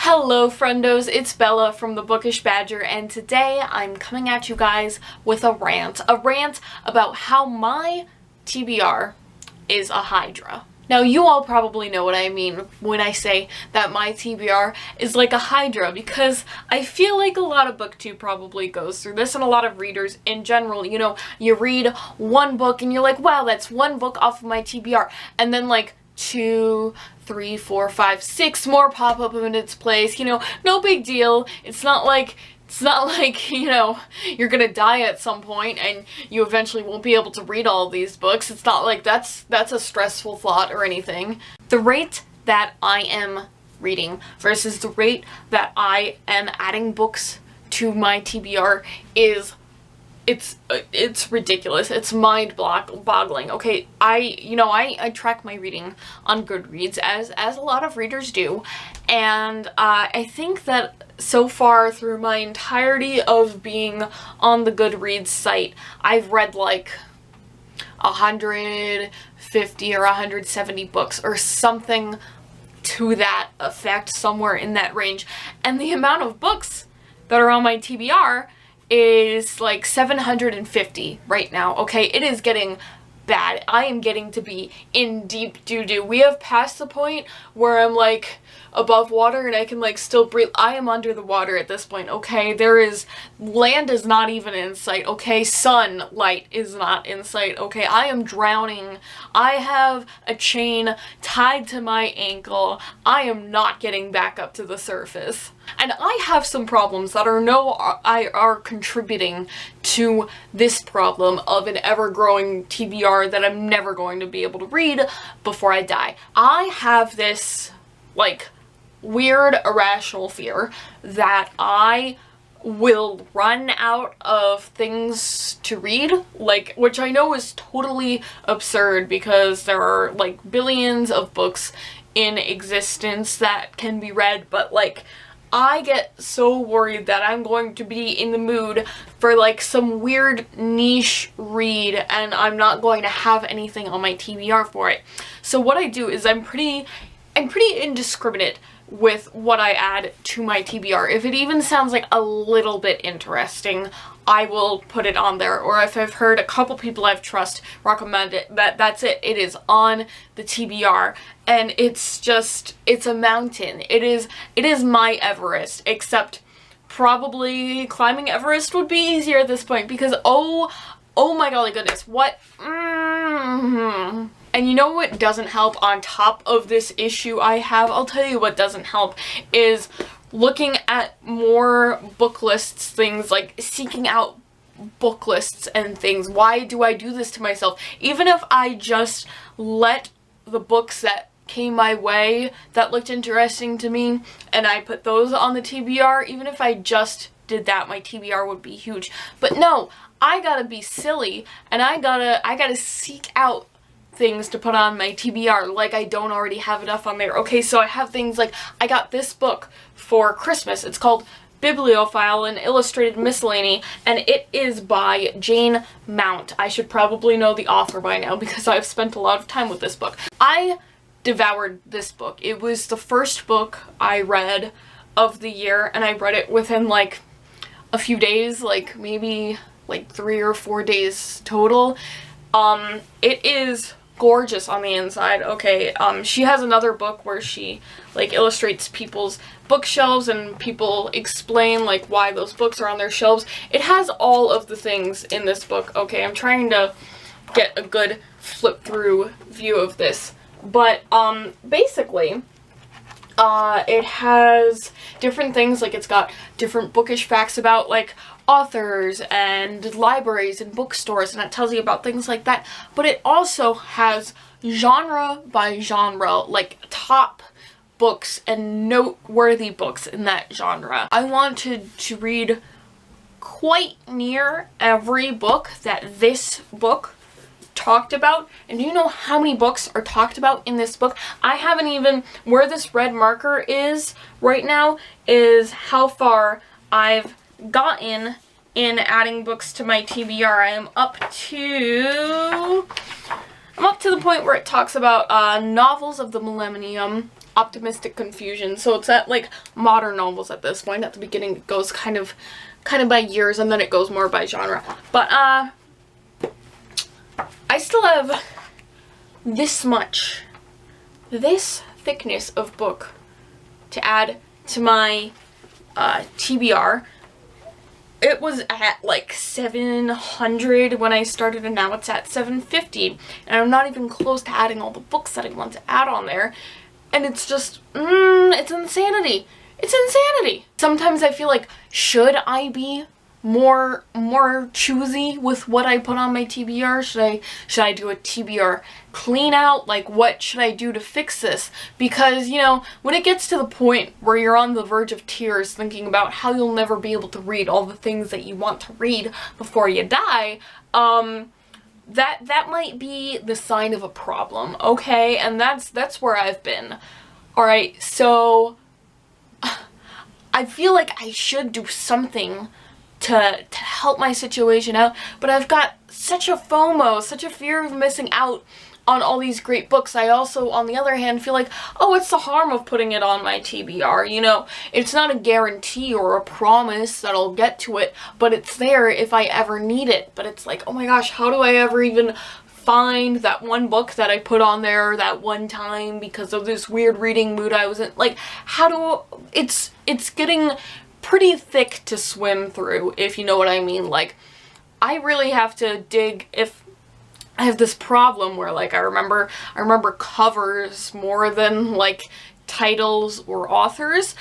Hello Friendos, it's Bella from the Bookish Badger, and today I'm coming at you guys with a rant about how my TBR is a Hydra. Now you all probably know what I mean when I say that my TBR is like a Hydra, because I feel like a lot of booktube probably goes through this, and a lot of readers in general. You know, you read one book and you're like, wow, that's one book off of my TBR, and then like 2, 3, 4, 5, 6 more pop up in its place. You know, no big deal. It's not like, you know, you're gonna die at some point and you eventually won't be able to read all of these books. It's not like that's a stressful thought or anything. The rate that I am reading versus the rate that I am adding books to my TBR is it's ridiculous. It's mind-boggling. Okay, I track my reading on Goodreads as a lot of readers do, and I think that so far through my entirety of being on the Goodreads site, I've read like 150 or 170 books or something to that effect, somewhere in that range. And the amount of books that are on my TBR is like 750 right now. Okay, it is getting bad. I am getting to be in deep doo-doo. We have passed the point where I'm like above water and I can like still breathe. I am under the water at this point. Okay, land is not even in sight. Okay, sunlight is not in sight. Okay, I am drowning. I have a chain tied to my ankle. I am not getting back up to the surface. And I have some problems that are contributing to this problem of an ever-growing TBR that I'm never going to be able to read before I die. I have this, like, weird irrational fear that I will run out of things to read, like, which I know is totally absurd because there are, like, billions of books in existence that can be read, but, like, I get so worried that I'm going to be in the mood for like some weird niche read and I'm not going to have anything on my TBR for it. So what I do is I'm pretty indiscriminate with what I add to my TBR. If it even sounds like a little bit interesting, I will put it on there. Or if I've heard a couple people I trust recommend it, that's it. It is on the TBR. And it's a mountain. It is my Everest, except probably climbing Everest would be easier at this point because oh my golly goodness, what? And you know what doesn't help on top of this issue I have? I'll tell you what doesn't help is looking at more book lists, things like seeking out book lists and things. Why do I do this to myself? Even if I just let the books that came my way that looked interesting to me and I put those on the TBR, even if I just did that, my TBR would be huge. But no, I gotta be silly and I gotta seek out things to put on my TBR like I don't already have enough on there. Okay, so I have things like, I got this book for Christmas. It's called Bibliophile, an Illustrated Miscellany, and it is by Jane Mount. I should probably know the author by now because I've spent a lot of time with this book. I devoured this book. It was the first book I read of the year, and I read it within like a few days, like maybe like 3 or 4 days total. It is gorgeous on the inside. Okay, she has another book where she like illustrates people's bookshelves and people explain like why those books are on their shelves. It has all of the things in this book. Okay, I'm trying to get a good flip through view of this, but basically it has different things, like it's got different bookish facts about like authors and libraries and bookstores, and it tells you about things like that, but it also has genre by genre, like top books and noteworthy books in that genre. I wanted to read quite near every book that this book talked about, and do you know how many books are talked about in this book? I haven't even, where this red marker is right now is how far I've gotten in adding books to my TBR. I am up to the point where it talks about novels of the millennium, Optimistic Confusion. So it's at like modern novels at this point. At the beginning it goes kind of by years, and then it goes more by genre. But I still have this thickness of book to add to my TBR. It was at like 700 when I started, and now it's at 750, and I'm not even close to adding all the books that I want to add on there, and it's just, it's insanity. It's insanity. Sometimes I feel like, should I be more choosy with what I put on my TBR? Should I do a TBR clean out? Like, what should I do to fix this? Because, you know, when it gets to the point where you're on the verge of tears thinking about how you'll never be able to read all the things that you want to read before you die, that might be the sign of a problem, okay? And that's where I've been. Alright, so I feel like I should do something to help my situation out, but I've got such a FOMO, such a fear of missing out on all these great books. I also, on the other hand, feel like, oh, what's the harm of putting it on my TBR? You know, it's not a guarantee or a promise that I'll get to it, but it's there if I ever need it. But it's like, oh my gosh, how do I ever even find that one book that I put on there that one time because of this weird reading mood I was in? Like, it's getting pretty thick to swim through, if you know what I mean. Like, I really have to dig. If I have this problem where, like, I remember covers more than like titles or authors,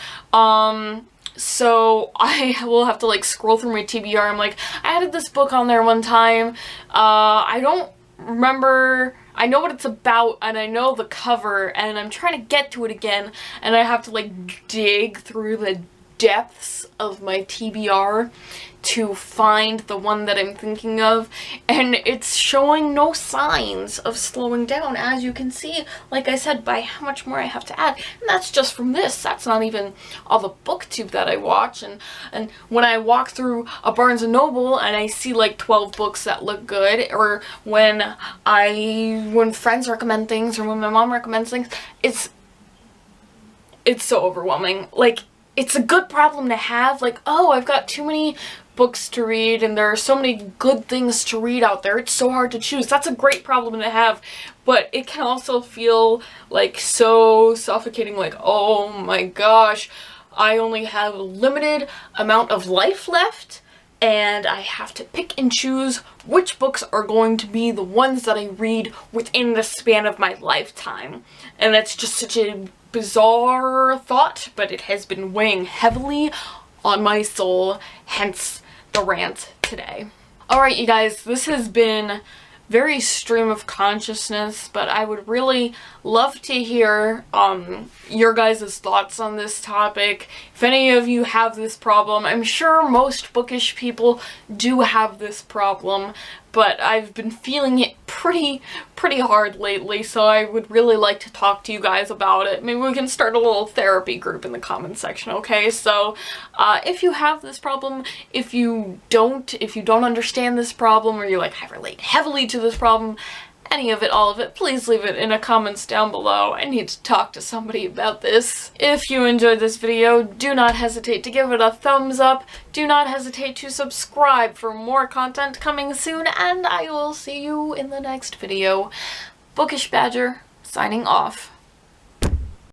so I will have to like scroll through my TBR. I'm like, I added this book on there one time, I don't remember, I know what it's about and I know the cover, and I'm trying to get to it again, and I have to like dig through the depths of my TBR to find the one that I'm thinking of, and it's showing no signs of slowing down, as you can see, like I said, by how much more I have to add. And that's just from this. That's not even all the booktube that I watch. And when I walk through a Barnes & Noble and I see like 12 books that look good, or when friends recommend things, or when my mom recommends things, it's so overwhelming. Like, it's a good problem to have, like, oh, I've got too many books to read and there are so many good things to read out there, it's so hard to choose. That's a great problem to have, but it can also feel like so suffocating, like, oh my gosh, I only have a limited amount of life left, and I have to pick and choose which books are going to be the ones that I read within the span of my lifetime. And that's just such a bizarre thought, but it has been weighing heavily on my soul, hence the rant today. Alright, you guys, this has been very stream of consciousness, but I would really love to hear your guys' thoughts on this topic. If any of you have this problem, I'm sure most bookish people do have this problem, but I've been feeling it pretty hard lately, so I would really like to talk to you guys about it. Maybe we can start a little therapy group in the comment section, okay? So, if you have this problem, if you don't understand this problem, or you're like, I relate heavily to this problem, any of it, all of it, please leave it in the comments down below. I need to talk to somebody about this. If you enjoyed this video, do not hesitate to give it a thumbs up. Do not hesitate to subscribe for more content coming soon, and I will see you in the next video. Bookish Badger, signing off.